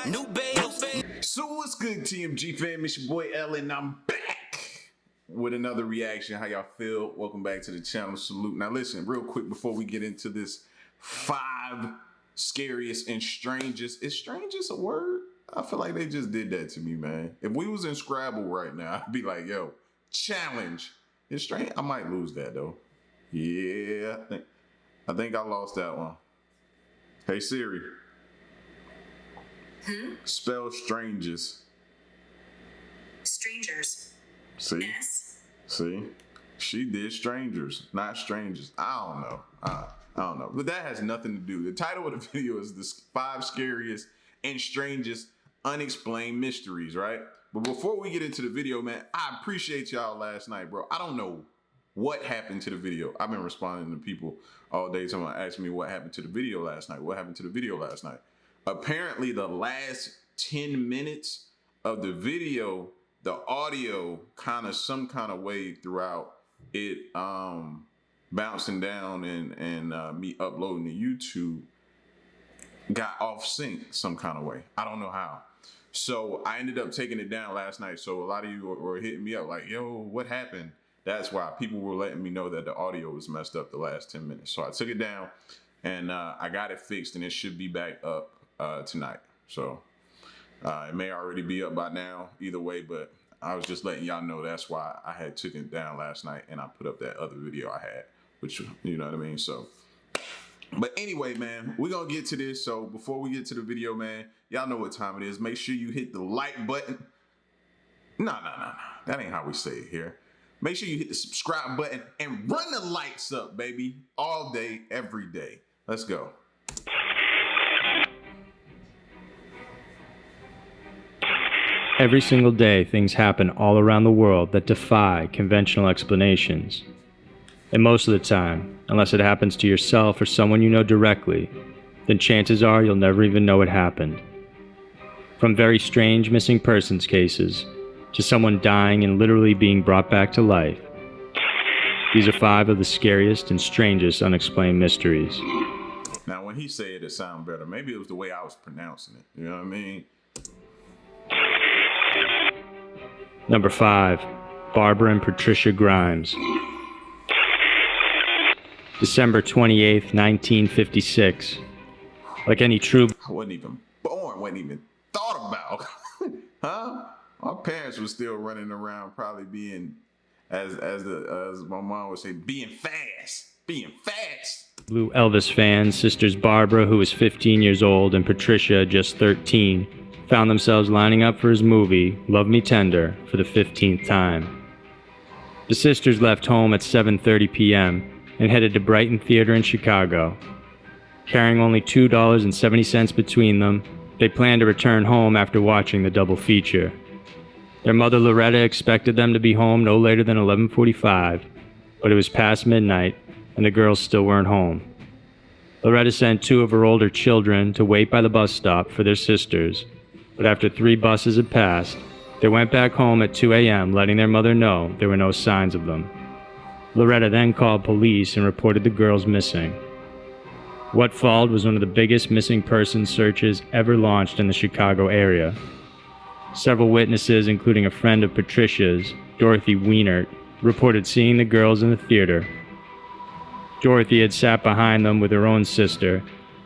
new babe. So what's good, TMG fam? It's your boy Ellen. I'm back with another reaction. How y'all feel? Welcome back to the channel. Salute. Now listen, real quick before we get into this 5 scariest and strangest. Is strangest a word? I feel like they just did that to me, man. If we was in Scrabble right now, I'd be like, yo, challenge. It's strange. I might lose that though. Yeah, I think I lost that one. Hey Siri. Spell strangest. Strangers. See? S. See? She did strangers, not strangers. I don't know. I don't know. But that has nothing to do. The title of the video is the 5 scariest and strangest unexplained mysteries, right? But before we get into the video, man, I appreciate y'all last night, bro. I don't know what happened to the video. I've been responding to people all day. Someone asked me what happened to the video last night. What happened to the video last night? Apparently, the last 10 minutes of the video, the audio some kind of way throughout it bouncing down and me uploading to YouTube got off sync some kind of way. I don't know how. So I ended up taking it down last night. So a lot of you were hitting me up like, yo, what happened? That's why people were letting me know that the audio was messed up the last 10 minutes. So I took it down and I got it fixed and it should be back up tonight. So it may already be up by now either way, but I was just letting y'all know that's why I had taken it down last night and I put up that other video I had, which, you know what I mean? So, but anyway, man, we're going to get to this. So before we get to the video, man, y'all know what time it is. Make sure you hit the like button. No. That ain't how we say it here. Make sure you hit the subscribe button and run the lights up, baby. All day, every day. Let's go. Every single day, things happen all around the world that defy conventional explanations. And most of the time, unless it happens to yourself or someone you know directly, then chances are you'll never even know it happened. From very strange missing persons cases, to someone dying and literally being brought back to life. These are 5 of the scariest and strangest unexplained mysteries. Now, when he said it sounded better. Maybe it was the way I was pronouncing it. You know what I mean? Number 5, Barbara and Patricia Grimes. December 28th, 1956. Like any true... I wasn't even born, wasn't even thought about. Huh? My parents were still running around probably being, as my mom would say, being fast. Blue Elvis fans, sisters Barbara, who was 15 years old, and Patricia, just 13, found themselves lining up for his movie, Love Me Tender, for the 15th time. The sisters left home at 7:30 p.m. and headed to Brighton Theater in Chicago. Carrying only $2.70 between them, they planned to return home after watching the double feature. Their mother Loretta expected them to be home no later than 11:45, but it was past midnight and the girls still weren't home. Loretta sent 2 of her older children to wait by the bus stop for their sisters, but after 3 buses had passed, they went back home at 2 a.m., letting their mother know there were no signs of them. Loretta then called police and reported the girls missing. What followed was one of the biggest missing person searches ever launched in the Chicago area. Several witnesses, including a friend of Patricia's, Dorothy Wienert, reported seeing the girls in the theater. Dorothy had sat behind them with her own sister,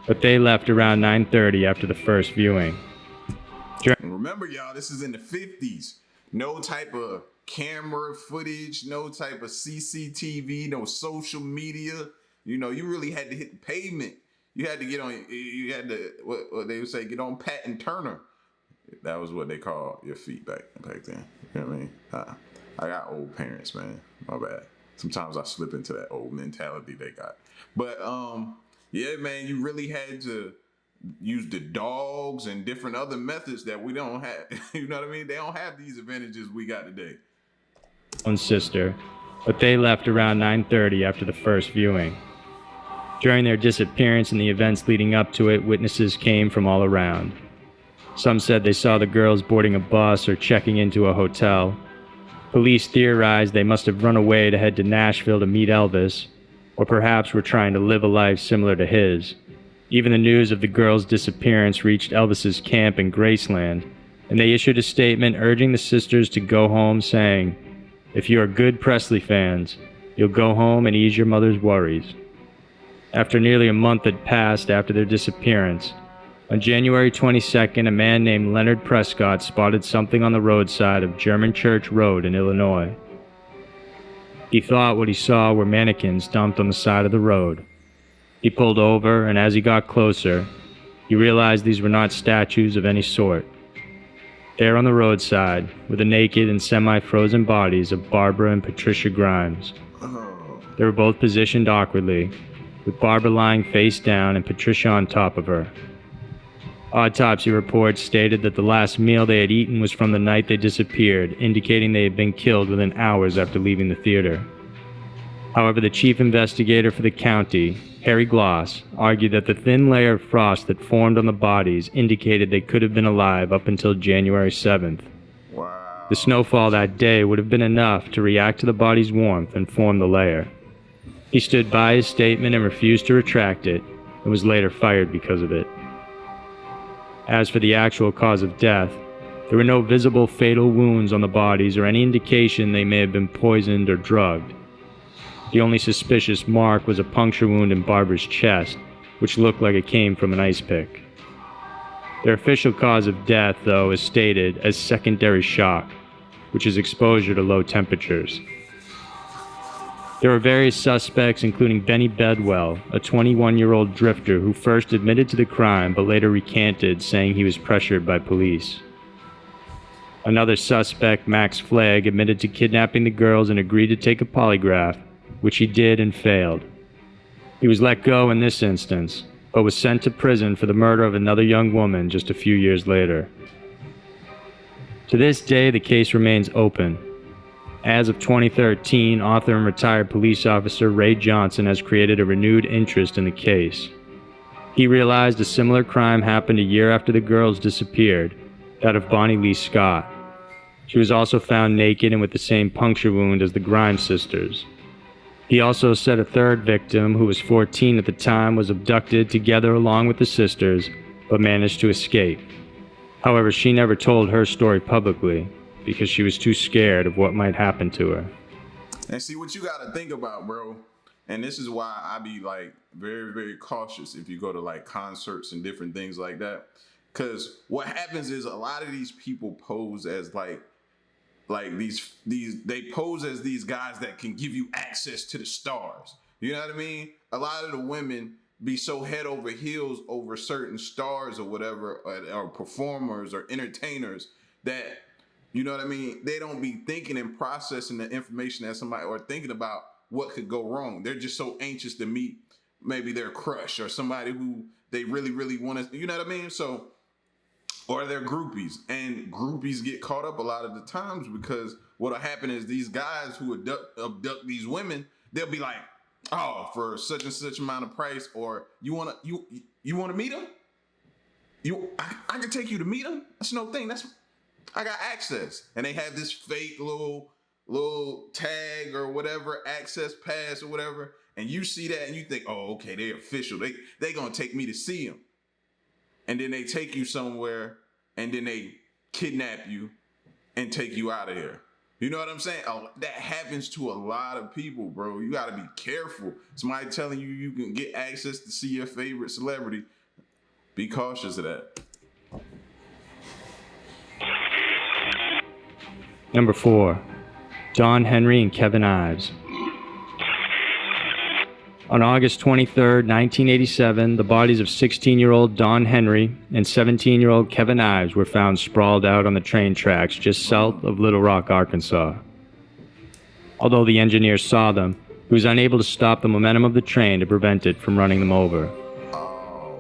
but they left around 9:30 after the first viewing. Remember, y'all, this is in the 50s. No type of camera footage, no type of CCTV, no social media. You know, you really had to hit the pavement. You had to get on, you had to, what they would say, get on Pat and Turner. That was what they called your feet back then. You know what I mean? I got old parents, man. My bad. Sometimes I slip into that old mentality they got. But yeah, man, you really had to use the dogs and different other methods that we don't have. You know what I mean? They don't have these advantages we got today. One sister, but they left around 9:30 after the first viewing. During their disappearance and the events leading up to it, witnesses came from all around. Some said they saw the girls boarding a bus or checking into a hotel. Police theorized they must have run away to head to Nashville to meet Elvis, or perhaps were trying to live a life similar to his. Even the news of the girl's disappearance reached Elvis's camp in Graceland, and they issued a statement urging the sisters to go home, saying, "If you are good Presley fans, you'll go home and ease your mother's worries." After nearly a month had passed after their disappearance, on January 22nd, a man named Leonard Prescott spotted something on the roadside of German Church Road in Illinois. He thought what he saw were mannequins dumped on the side of the road. He pulled over, and as he got closer, he realized these were not statues of any sort. There on the roadside were the naked and semi-frozen bodies of Barbara and Patricia Grimes. They were both positioned awkwardly, with Barbara lying face down and Patricia on top of her. Autopsy reports stated that the last meal they had eaten was from the night they disappeared, indicating they had been killed within hours after leaving the theater. However, the chief investigator for the county, Harry Gloss, argued that the thin layer of frost that formed on the bodies indicated they could have been alive up until January 7th. Wow. The snowfall that day would have been enough to react to the body's warmth and form the layer. He stood by his statement and refused to retract it, and was later fired because of it. As for the actual cause of death, there were no visible fatal wounds on the bodies or any indication they may have been poisoned or drugged. The only suspicious mark was a puncture wound in Barbara's chest, which looked like it came from an ice pick. Their official cause of death, though, is stated as secondary shock, which is exposure to low temperatures. There were various suspects, including Benny Bedwell, a 21-year-old drifter who first admitted to the crime but later recanted, saying he was pressured by police. Another suspect, Max Flagg, admitted to kidnapping the girls and agreed to take a polygraph, which he did and failed. He was let go in this instance, but was sent to prison for the murder of another young woman just a few years later. To this day, the case remains open. As of 2013, author and retired police officer Ray Johnson has created a renewed interest in the case. He realized a similar crime happened a year after the girls disappeared, that of Bonnie Lee Scott. She was also found naked and with the same puncture wound as the Grimes sisters. He also said a third victim, who was 14 at the time, was abducted together along with the sisters, but managed to escape. However, she never told her story publicly, because she was too scared of what might happen to her. And see what you gotta think about, bro. And this is why I be like very, very cautious if you go to like concerts and different things like that. Cause what happens is a lot of these people pose as like these they pose as these guys that can give you access to the stars. You know what I mean? A lot of the women be so head over heels over certain stars or whatever, or performers or entertainers, that, you know what I mean, they don't be thinking and processing the information that somebody, or thinking about what could go wrong. They're just so anxious to meet maybe their crush or somebody who they really, really want to, you know what I mean? So, or their groupies. And groupies get caught up a lot of the times, because what'll happen is these guys who abduct these women, they'll be like, oh, for such and such amount of price, or you wanna meet them? I can take you to meet them? That's no thing. I got access. And they have this fake little tag or whatever, access pass or whatever, and you see that and you think, oh, okay, they're official. They gonna take me to see them. And then they take you somewhere, and then they kidnap you and take you out of here. You know what I'm saying? Oh, that happens to a lot of people, bro. You gotta be careful. Somebody telling you you can get access to see your favorite celebrity. Be cautious of that. Number 4. Don Henry and Kevin Ives. On August 23, 1987, the bodies of 16-year-old Don Henry and 17-year-old Kevin Ives were found sprawled out on the train tracks just south of Little Rock, Arkansas. Although the engineer saw them, he was unable to stop the momentum of the train to prevent it from running them over.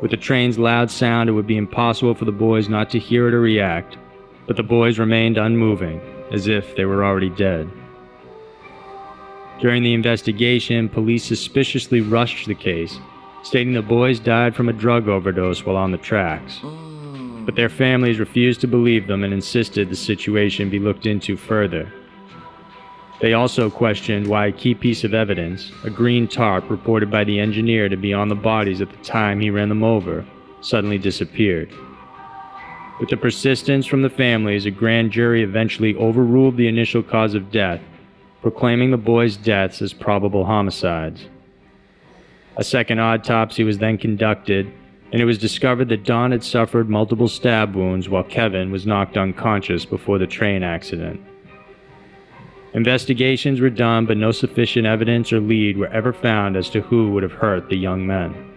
With the train's loud sound, it would be impossible for the boys not to hear it or react, but the boys remained unmoving, as if they were already dead. During the investigation, police suspiciously rushed the case, stating the boys died from a drug overdose while on the tracks. But their families refused to believe them and insisted the situation be looked into further. They also questioned why a key piece of evidence, a green tarp reported by the engineer to be on the bodies at the time he ran them over, suddenly disappeared. With the persistence from the families, a grand jury eventually overruled the initial cause of death, proclaiming the boys' deaths as probable homicides. A second autopsy was then conducted, and it was discovered that Don had suffered multiple stab wounds while Kevin was knocked unconscious before the train accident. Investigations were done, but no sufficient evidence or lead were ever found as to who would have hurt the young men.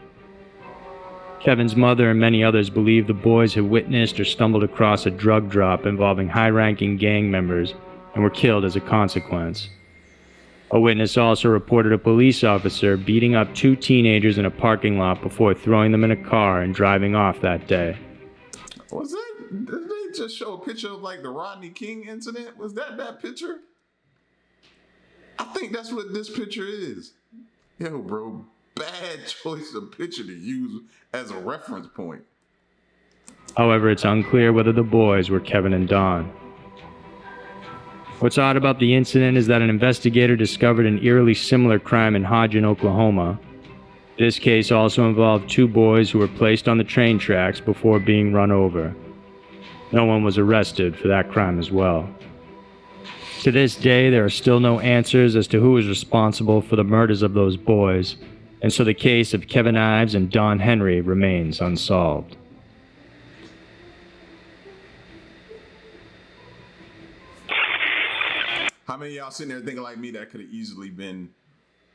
Kevin's mother and many others believe the boys had witnessed or stumbled across a drug drop involving high-ranking gang members and were killed as a consequence. A witness also reported a police officer beating up 2 teenagers in a parking lot before throwing them in a car and driving off that day. Was it? Did they just show a picture of like the Rodney King incident? Was that picture? I think that's what this picture is. Yo, bro, bad choice of picture to use as a reference point. However, it's unclear whether the boys were Kevin and Don. What's odd about the incident is that an investigator discovered an eerily similar crime in Hodgen, Oklahoma. This case also involved 2 boys who were placed on the train tracks before being run over. No one was arrested for that crime as well. To this day, there are still no answers as to who was responsible for the murders of those boys, and so the case of Kevin Ives and Don Henry remains unsolved. How many of y'all sitting there thinking like me that could have easily been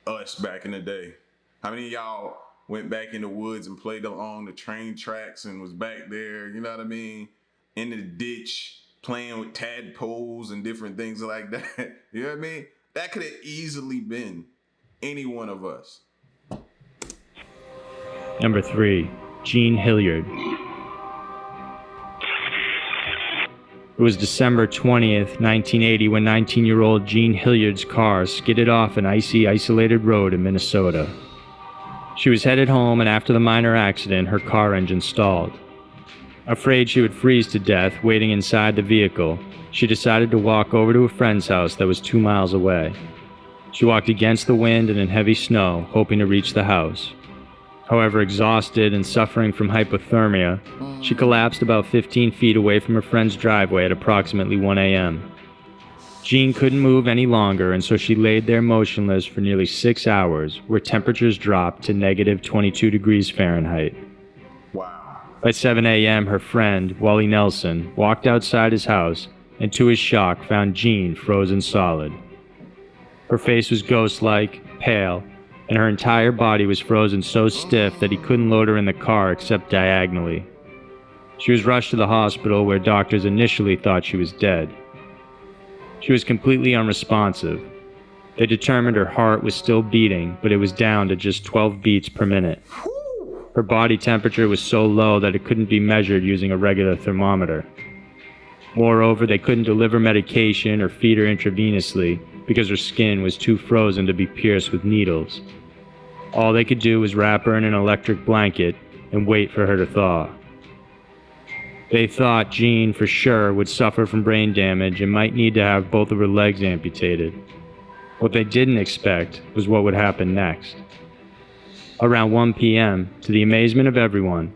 us back in the day? How many of y'all went back in the woods and played along the train tracks and was back there, you know what I mean, in the ditch, playing with tadpoles and different things like that? You know what I mean? That could have easily been any one of us. Number 3, Gene Hilliard. It was December 20th, 1980, when 19-year-old Gene Hilliard's car skidded off an icy, isolated road in Minnesota. She was headed home, and after the minor accident, her car engine stalled. Afraid she would freeze to death waiting inside the vehicle, she decided to walk over to a friend's house that was 2 miles away. She walked against the wind and in heavy snow, hoping to reach the house. However, exhausted and suffering from hypothermia, she collapsed about 15 feet away from her friend's driveway at approximately 1 a.m. Jean couldn't move any longer, and so she laid there motionless for nearly 6 hours, where temperatures dropped to negative 22 degrees Fahrenheit. Wow. By 7 a.m., her friend, Wally Nelson, walked outside his house and to his shock found Jean frozen solid. Her face was ghost-like, pale, and her entire body was frozen so stiff that he couldn't load her in the car except diagonally. She was rushed to the hospital where doctors initially thought she was dead. She was completely unresponsive. They determined her heart was still beating, but it was down to just 12 beats per minute. Her body temperature was so low that it couldn't be measured using a regular thermometer. Moreover, they couldn't deliver medication or feed her intravenously because her skin was too frozen to be pierced with needles. All they could do was wrap her in an electric blanket and wait for her to thaw. They thought Jean, for sure, would suffer from brain damage and might need to have both of her legs amputated. What they didn't expect was what would happen next. Around 1 p.m., to the amazement of everyone,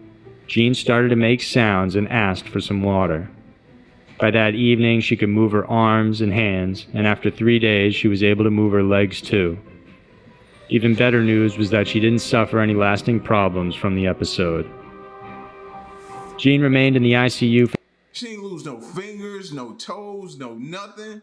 Jean started to make sounds and asked for some water. By that evening, she could move her arms and hands, and after 3 days, she was able to move her legs too. Even better news was that she didn't suffer any lasting problems from the episode. Jean remained in the ICU for... She didn't lose no fingers, no toes, no nothing.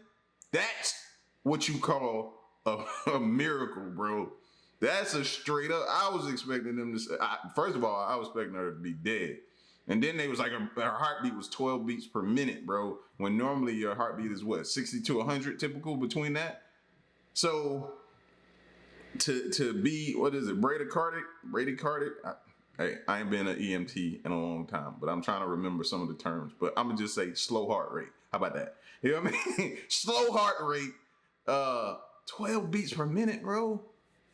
That's what you call a miracle, bro. That's a straight up... I was expecting them to say... First of all, I was expecting her to be dead. And then they was like, her heartbeat was 12 beats per minute, bro. When normally your heartbeat is what, 60 to 100 typical between that? So... To be, what is it, bradycardic? Hey, I ain't been an EMT in a long time, but I'm trying to remember some of the terms. But I'm going to just say slow heart rate. How about that? You know what I mean? Slow heart rate, 12 beats per minute, bro.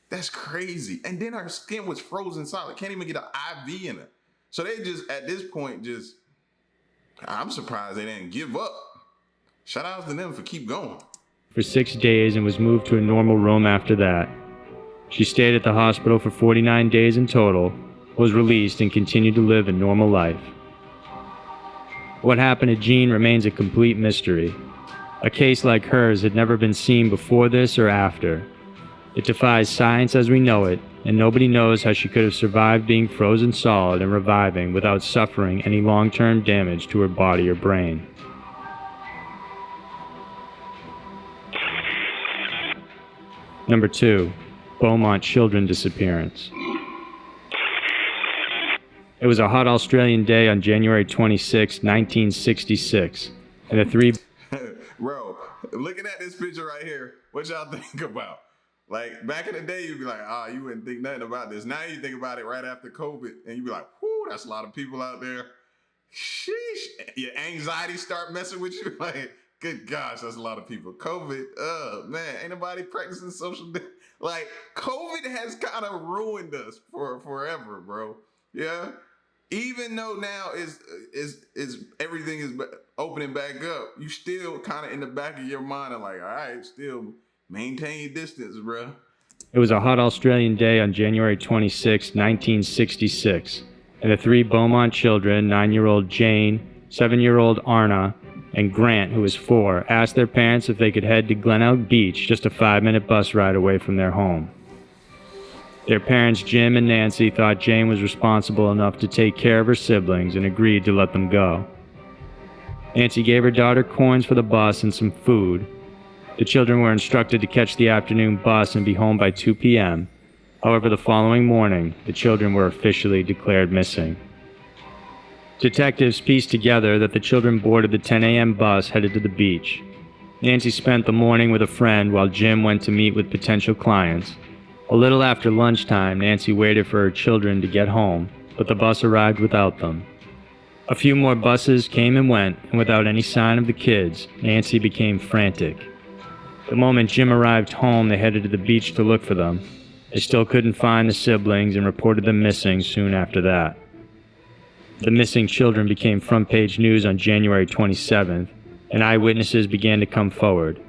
That's crazy. And then her skin was frozen solid. Can't even get an IV in it. So they just, at this point, I'm surprised they didn't give up. Shout out to them for keep going. for 6 days and was moved to a normal room after that. She stayed at the hospital for 49 days in total, was released, and continued to live a normal life. What happened to Jean remains a complete mystery. A case like hers had never been seen before this or after. It defies science as we know it, and nobody knows how she could have survived being frozen solid and reviving without suffering any long-term damage to her body or brain. Number 2. Beaumont Children disappearance. It was a hot Australian day on January 26, 1966, and the three... Bro, looking at this picture right here, what y'all think about? Like, back in the day, you'd be like, you wouldn't think nothing about this. Now you think about it right after COVID, and you'd be like, whoo, that's a lot of people out there. Sheesh. Your anxiety start messing with you. Like, good gosh, that's a lot of people. COVID, man, ain't nobody practicing social distance. Like, COVID has kind of ruined us for forever, bro. Yeah? Even though now is everything is opening back up, you still kind of in the back of your mind are like, all right, still maintain your distance, bro. It was a hot Australian day on January 26, 1966, and the three Beaumont children, 9-year-old Jane, 7-year-old Arna, and Grant, who was 4, asked their parents if they could head to Glenelg Beach, just a 5-minute bus ride away from their home. Their parents, Jim and Nancy, thought Jane was responsible enough to take care of her siblings and agreed to let them go. Nancy gave her daughter coins for the bus and some food. The children were instructed to catch the afternoon bus and be home by 2 p.m. However, the following morning, the children were officially declared missing. Detectives pieced together that the children boarded the 10 a.m. bus headed to the beach. Nancy spent the morning with a friend while Jim went to meet with potential clients. A little after lunchtime, Nancy waited for her children to get home, but the bus arrived without them. A few more buses came and went, and without any sign of the kids, Nancy became frantic. The moment Jim arrived home, they headed to the beach to look for them. They still couldn't find the siblings and reported them missing soon after that. The missing children became front-page news on January 27th, and eyewitnesses began to come forward.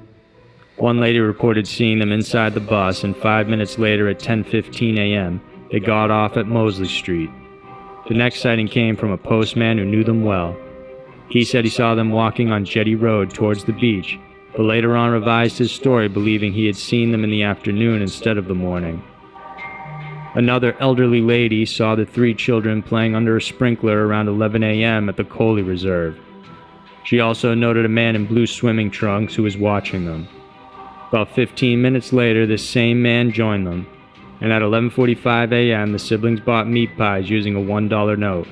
One lady reported seeing them inside the bus, and 5 minutes later at 10:15 a.m., they got off at Mosley Street. The next sighting came from a postman who knew them well. He said he saw them walking on Jetty Road towards the beach, but later on revised his story, believing he had seen them in the afternoon instead of the morning. Another elderly lady saw the 3 children playing under a sprinkler around 11 a.m. at the Coley Reserve. She also noted a man in blue swimming trunks who was watching them. About 15 minutes later, this same man joined them, and at 11:45 a.m., the siblings bought meat pies using a $1 note.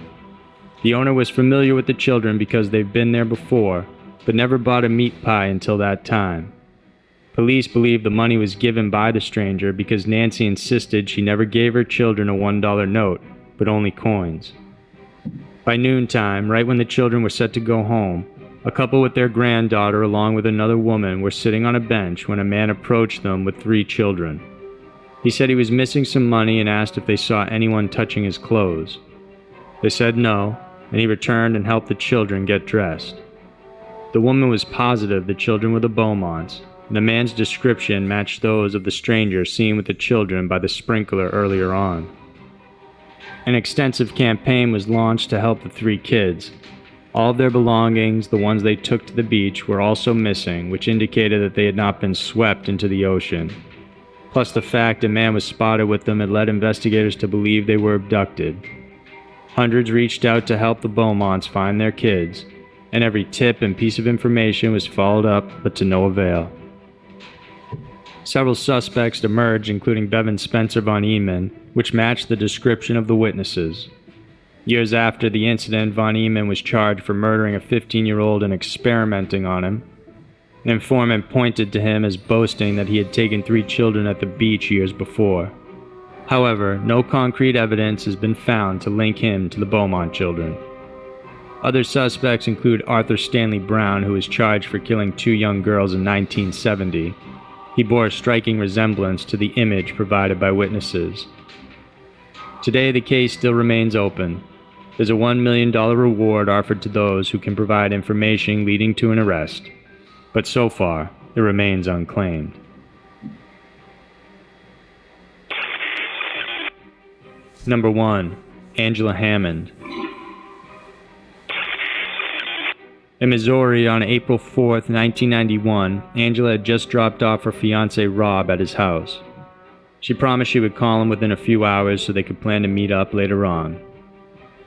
The owner was familiar with the children because they've been there before, but never bought a meat pie until that time. Police believe the money was given by the stranger because Nancy insisted she never gave her children a $1 note, but only coins. By noontime, right when the children were set to go home, a couple with their granddaughter along with another woman were sitting on a bench when a man approached them with 3 children. He said he was missing some money and asked if they saw anyone touching his clothes. They said no, and he returned and helped the children get dressed. The woman was positive the children were the Beaumonts, and the man's description matched those of the stranger seen with the children by the sprinkler earlier on. An extensive campaign was launched to help the 3 kids. All of their belongings, the ones they took to the beach, were also missing, which indicated that they had not been swept into the ocean. Plus the fact a man was spotted with them had led investigators to believe they were abducted. Hundreds reached out to help the Beaumonts find their kids, and every tip and piece of information was followed up, but to no avail. Several suspects emerged, including Bevan Spencer von Eman, which matched the description of the witnesses. Years after the incident, von Eman was charged for murdering a 15-year-old and experimenting on him. An informant pointed to him as boasting that he had taken 3 children at the beach years before. However, no concrete evidence has been found to link him to the Beaumont children. Other suspects include Arthur Stanley Brown, who was charged for killing 2 young girls in 1970. He bore a striking resemblance to the image provided by witnesses. Today, the case still remains open. There's a $1 million reward offered to those who can provide information leading to an arrest. But so far, It remains unclaimed. Number 1. Angela Hammond. In Missouri, on April 4th, 1991, Angela had just dropped off her fiancé Rob at his house. She promised she would call him within a few hours so they could plan to meet up later on.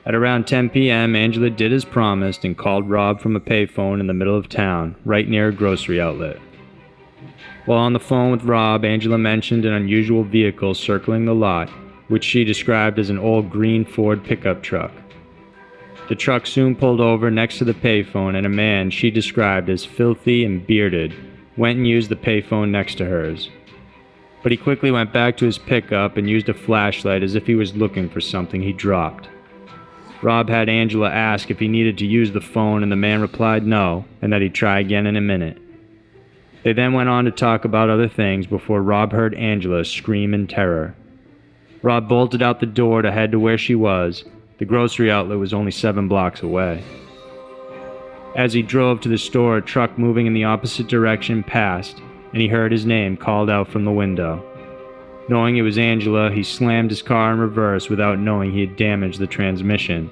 At around 10 p.m., Angela did as promised and called Rob from a payphone in the middle of town, right near a grocery outlet. While on the phone with Rob, Angela mentioned an unusual vehicle circling the lot, which she described as an old green Ford pickup truck. The truck soon pulled over next to the payphone, and a man she described as filthy and bearded went and used the payphone next to hers. But he quickly went back to his pickup and used a flashlight as if he was looking for something he dropped. Rob had Angela ask if he needed to use the phone, and the man replied no, and that he'd try again in a minute. They then went on to talk about other things before Rob heard Angela scream in terror. Rob bolted out the door to head to where she was. The grocery outlet was only 7 blocks away. As he drove to the store, a truck moving in the opposite direction passed, and he heard his name called out from the window. Knowing it was Angela, he slammed his car in reverse without knowing he had damaged the transmission.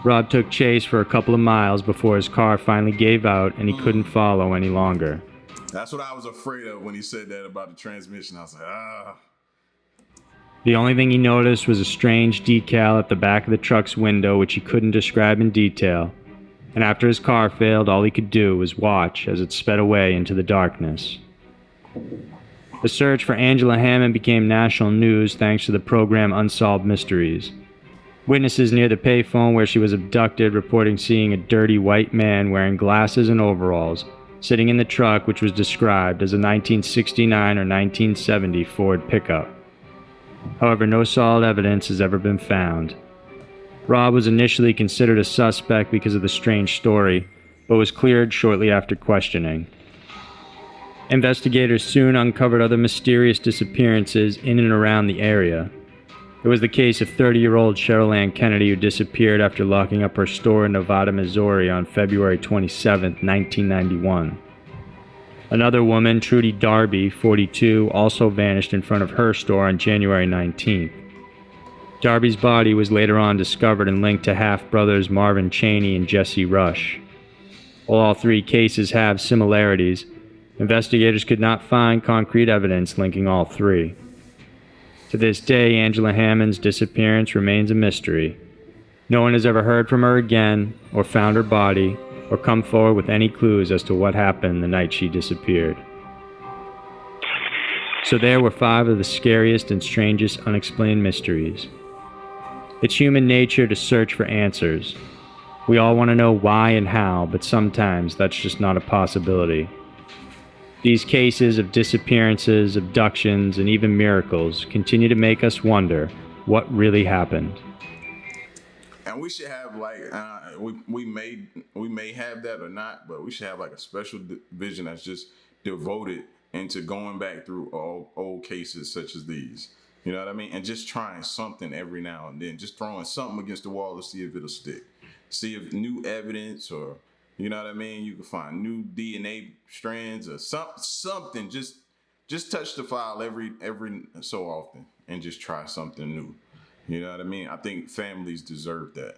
Rob took chase for a couple of miles before his car finally gave out and he couldn't follow any longer. That's what I was afraid of when he said that about the transmission. I was like, The only thing he noticed was a strange decal at the back of the truck's window which he couldn't describe in detail, and after his car failed, all he could do was watch as it sped away into the darkness. The search for Angela Hammond became national news thanks to the program Unsolved Mysteries. Witnesses near the payphone where she was abducted reporting seeing a dirty white man wearing glasses and overalls sitting in the truck, which was described as a 1969 or 1970 Ford pickup. However, no solid evidence has ever been found. Rob was initially considered a suspect because of the strange story, but was cleared shortly after questioning. Investigators soon uncovered other mysterious disappearances in and around the area. There was the case of 30-year-old Cheryl Ann Kennedy, who disappeared after locking up her store in Nevada, Missouri on February 27, 1991. Another woman, Trudy Darby, 42, also vanished in front of her store on January 19th. Darby's body was later on discovered and linked to half-brothers Marvin Chaney and Jesse Rush. While all 3 cases have similarities, investigators could not find concrete evidence linking all 3. To this day, Angela Hammond's disappearance remains a mystery. No one has ever heard from her again, or found her body, or come forward with any clues as to what happened the night she disappeared. So there were 5 of the scariest and strangest unexplained mysteries. It's human nature to search for answers. We all want to know why and how, but sometimes that's just not a possibility. These cases of disappearances, abductions, and even miracles continue to make us wonder what really happened. and we should have like we may have that or not, but we should have like a special division that's just devoted into going back through all old cases such as these. You know what I mean? And just trying something every now and then, just throwing something against the wall to see if it'll stick. See if new evidence, or you know what I mean, you can find new DNA strands or something. Just touch the file every so often and just try something new. You know what I mean? I think families deserve that.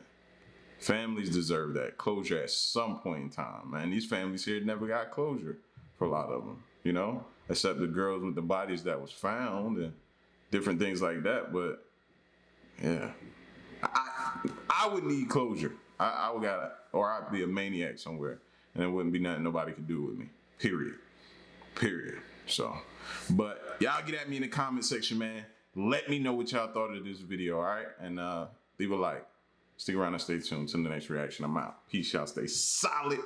Families deserve that closure at some point in time, man. These families here never got closure for a lot of them, you know, except the girls with the bodies that was found and different things like that. But yeah, I would need closure. I would gotta, or I'd be a maniac somewhere, and there wouldn't be nothing nobody could do with me. Period. So, but y'all get at me in the comment section, man. Let me know what y'all thought of this video, all right? And leave a like. Stick around and stay tuned to the next reaction. I'm out. Peace, y'all. Stay solid.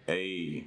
Hey.